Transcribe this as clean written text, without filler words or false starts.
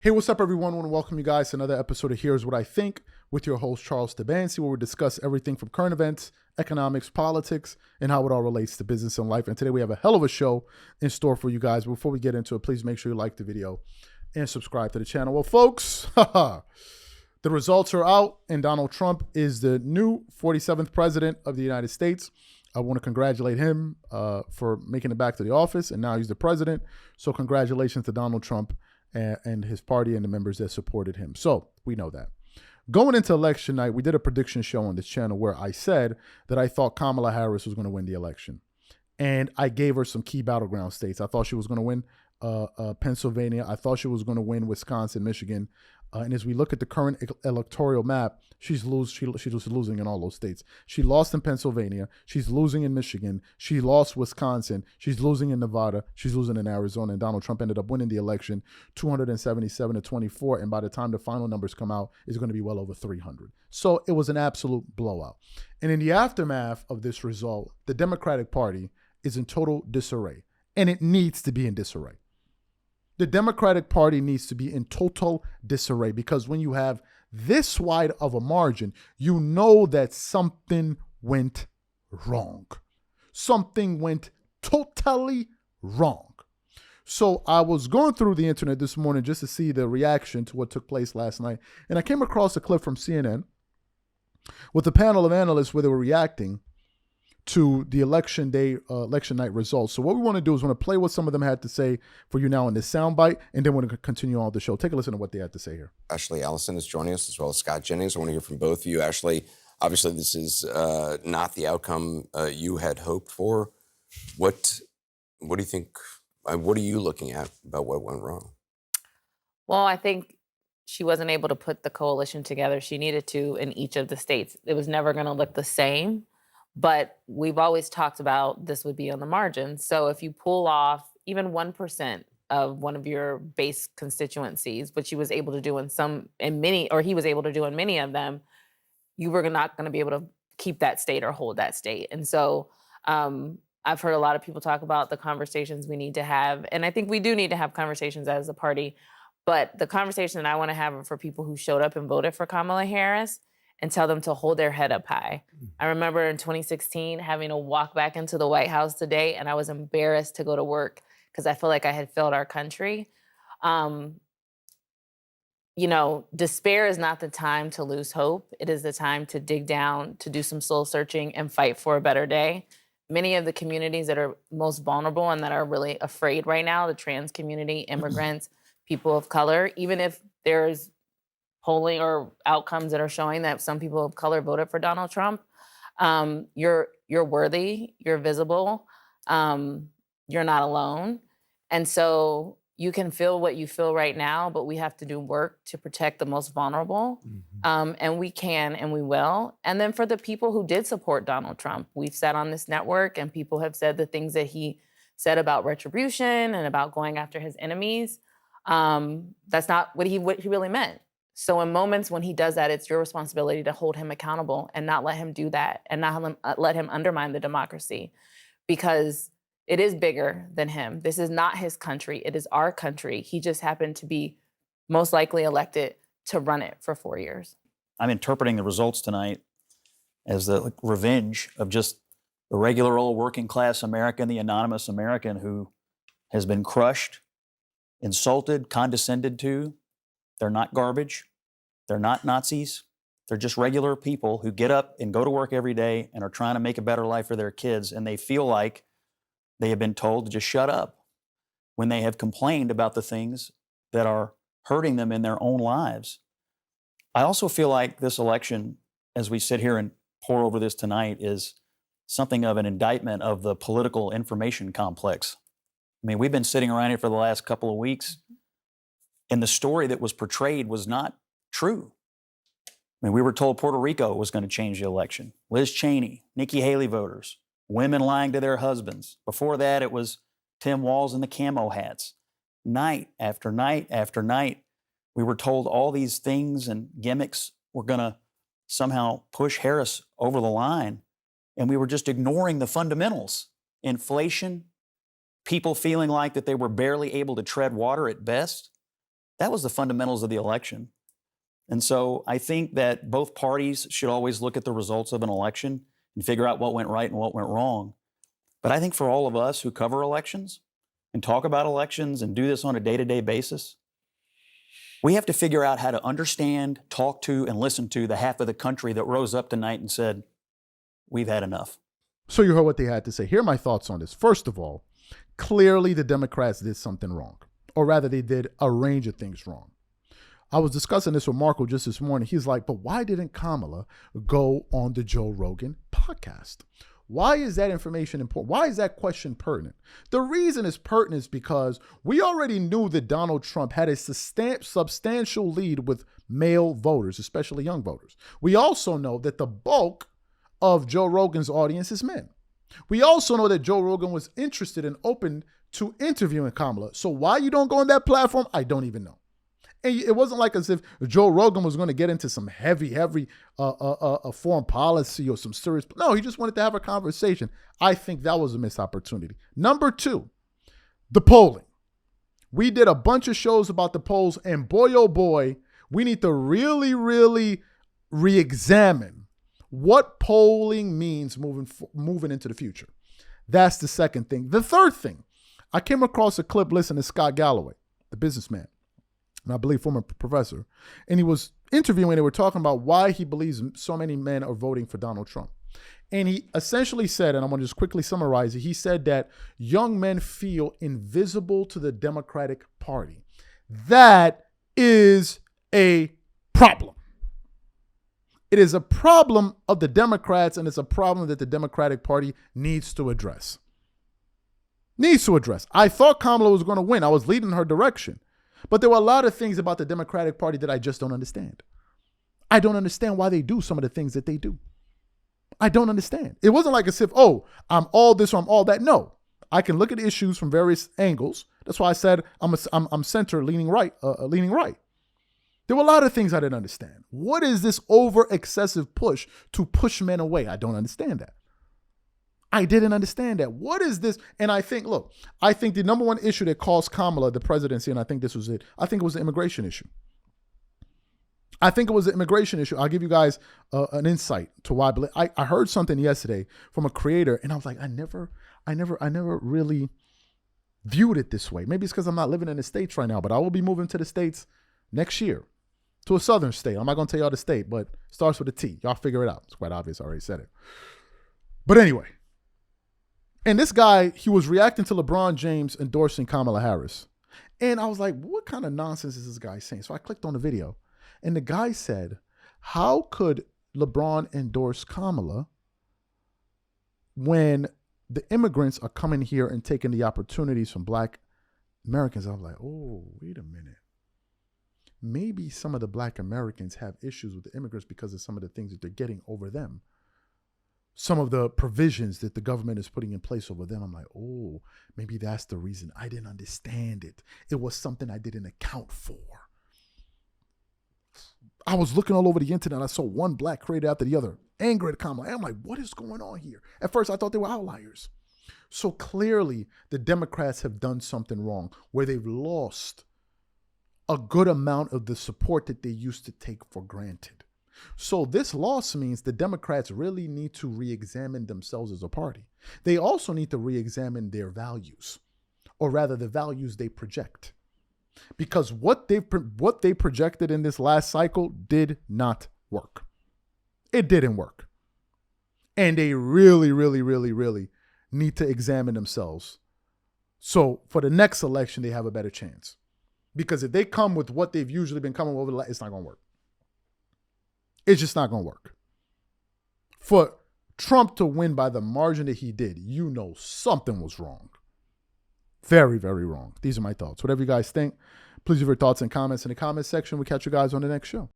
Hey, what's up, everyone? I want to welcome you guys to another episode of Here's What I Think with your host, Charles Tabansi, where we discuss everything from current events, economics, politics, and how it all relates to business and life. And today we have a hell of a show in store for you guys. Before we get into it, please make sure you like the video and subscribe to the channel. Well, folks, the results are out, and Donald Trump is the new 47th president of the United States. I want to congratulate him for making it back to the office, and now he's the president. So congratulations to Donald Trump and his party and the members that supported him. So we know that. Going into election night, we did a prediction show on this channel where I said that I thought Kamala Harris was going to win the election. And I gave her some key battleground states. I thought she was going to win Pennsylvania. I thought she was going to win Wisconsin, Michigan. And as we look at the current electoral map, she's just losing in all those states. She lost in Pennsylvania. She's losing in Michigan. She lost Wisconsin. She's losing in Nevada. She's losing in Arizona. And Donald Trump ended up winning the election 277 to 24. And by the time the final numbers come out, it's going to be well over 300. So it was an absolute blowout. And in the aftermath of this result, the Democratic Party is in total disarray. And it needs to be in disarray. The Democratic Party needs to be in total disarray, because when you have this wide of a margin, you know that something went wrong. Something went totally wrong. So I was going through the internet this morning just to see the reaction to what took place last night, and I came across a clip from CNN with a panel of analysts where they were reacting to the election night results. So what we want to do is want to play what some of them had to say for you now in this soundbite, and then we're going to continue on the show. Take a listen to what they had to say here. Ashley Allison is joining us, as well as Scott Jennings. I want to hear from both of you. Ashley, obviously this is not the outcome you had hoped for. What do you think, what are you looking at about what went wrong? Well, I think she wasn't able to put the coalition together she needed to in each of the states. It was never going to look the same. But we've always talked about this would be on the margin. So if you pull off even 1% of one of your base constituencies, which he was able to do he was able to do in many of them, you were not going to be able to keep that state or hold that state. And so I've heard a lot of people talk about the conversations we need to have. And I think we do need to have conversations as a party. But the conversation that I want to have are for people who showed up and voted for Kamala Harris, and tell them to hold their head up high. I remember in 2016 having to walk back into the White House today, and I was embarrassed to go to work because I feel like I had failed our country. Despair is not the time to lose hope. It is the time to dig down, to do some soul searching and fight for a better day. Many of the communities that are most vulnerable and that are really afraid right now, the trans community, immigrants, people of color, even if there's polling or outcomes that are showing that some people of color voted for Donald Trump, you're worthy, you're visible, you're not alone. And so you can feel what you feel right now, but we have to do work to protect the most vulnerable. And we can and we will. And then for the people who did support Donald Trump, we've sat on this network and people have said the things that he said about retribution and about going after his enemies. That's not what he really meant. So in moments when he does that, it's your responsibility to hold him accountable and not let him do that and not let him undermine the democracy, because it is bigger than him. This is not his country. It is our country. He just happened to be most likely elected to run it for 4 years. I'm interpreting the results tonight as the revenge of just the regular old working class American, the anonymous American who has been crushed, insulted, condescended to. They're not garbage. They're not Nazis. They're just regular people who get up and go to work every day and are trying to make a better life for their kids, and they feel like they have been told to just shut up when they have complained about the things that are hurting them in their own lives. I also feel like this election, as we sit here and pour over this tonight, is something of an indictment of the political information complex. I mean, we've been sitting around here for the last couple of weeks, and the story that was portrayed was not true. I mean, we were told Puerto Rico was going to change the election. Liz Cheney, Nikki Haley voters, women lying to their husbands. Before that, it was Tim Walz and the camo hats. Night after night after night, we were told all these things and gimmicks were going to somehow push Harris over the line, and we were just ignoring the fundamentals. Inflation, people feeling like that they were barely able to tread water at best, That was the fundamentals of the election. And so I think that both parties should always look at the results of an election and figure out what went right and what went wrong. But I think for all of us who cover elections and talk about elections and do this on a day-to-day basis, we have to figure out how to understand, talk to, and listen to the half of the country that rose up tonight and said, we've had enough. So you heard what they had to say. Here are my thoughts on this. First of all, clearly the Democrats did something wrong, or rather they did a range of things wrong. I was discussing this with Marco just this morning. He's like, but why didn't Kamala go on the Joe Rogan podcast? Why is that information important? Why is that question pertinent? The reason it's pertinent is because we already knew that Donald Trump had a substantial lead with male voters, especially young voters. We also know that the bulk of Joe Rogan's audience is men. We also know that Joe Rogan was interested and open to interviewing Kamala. So why you don't go on that platform, I don't even know. And it wasn't like as if Joe Rogan was going to get into some heavy foreign policy or some serious. No, he just wanted to have a conversation. I think that was a missed opportunity. Number two, the polling. We did a bunch of shows about the polls, and boy, oh boy, we need to really, really re-examine what polling means moving into the future. That's the second thing. The third thing, I came across a clip listening to Scott Galloway, the businessman, and I believe former professor, and he was interviewing, they were talking about why he believes so many men are voting for Donald Trump. And he essentially said, and I'm going to just quickly summarize it, he said that young men feel invisible to the Democratic Party. That is a problem. It is a problem of the Democrats, and it's a problem that the Democratic Party needs to address. I thought Kamala was going to win. I was leading her direction. But there were a lot of things about the Democratic Party that I just don't understand. I don't understand why they do some of the things that they do. I don't understand. It wasn't like as if, oh, I'm all this or I'm all that. No, I can look at issues from various angles. That's why I said I'm center leaning right. There were a lot of things I didn't understand. What is this over excessive push to push men away? I don't understand that. I didn't understand that. What is this? And I think the number one issue that cost Kamala the presidency, and I think this was it, I think it was the immigration issue. I'll give you guys an insight to why. I heard something yesterday from a creator, and I was like, I never really viewed it this way. Maybe it's because I'm not living in the States right now, but I will be moving to the States next year, to a southern state. I'm not going to tell y'all the state, but it starts with a T. Y'all figure it out. It's quite obvious. I already said it. But anyway. And this guy, he was reacting to LeBron James endorsing Kamala Harris. And I was like, what kind of nonsense is this guy saying? So I clicked on the video. And the guy said, how could LeBron endorse Kamala when the immigrants are coming here and taking the opportunities from Black Americans? I was like, oh, wait a minute. Maybe some of the Black Americans have issues with the immigrants because of some of the things that they're getting over them. Some of the provisions that the government is putting in place over them. I'm like, oh, maybe that's the reason. I didn't understand it. It was something I didn't account for. I was looking all over the internet. I saw one Black creator after the other angry at Kamala. I'm like, what is going on here? At first, I thought they were outliers. So clearly, the Democrats have done something wrong where they've lost a good amount of the support that they used to take for granted. So this loss means the Democrats really need to re-examine themselves as a party. They also need to re-examine their values, or rather the values they project. Because what they projected in this last cycle did not work. It didn't work. And they really, really, really, really need to examine themselves. So for the next election, they have a better chance. Because if they come with what they've usually been coming with, it's not going to work. It's just not going to work. For Trump to win by the margin that he did, you know something was wrong. Very, very wrong. These are my thoughts. Whatever you guys think, please leave your thoughts and comments in the comments section. We'll catch you guys on the next show.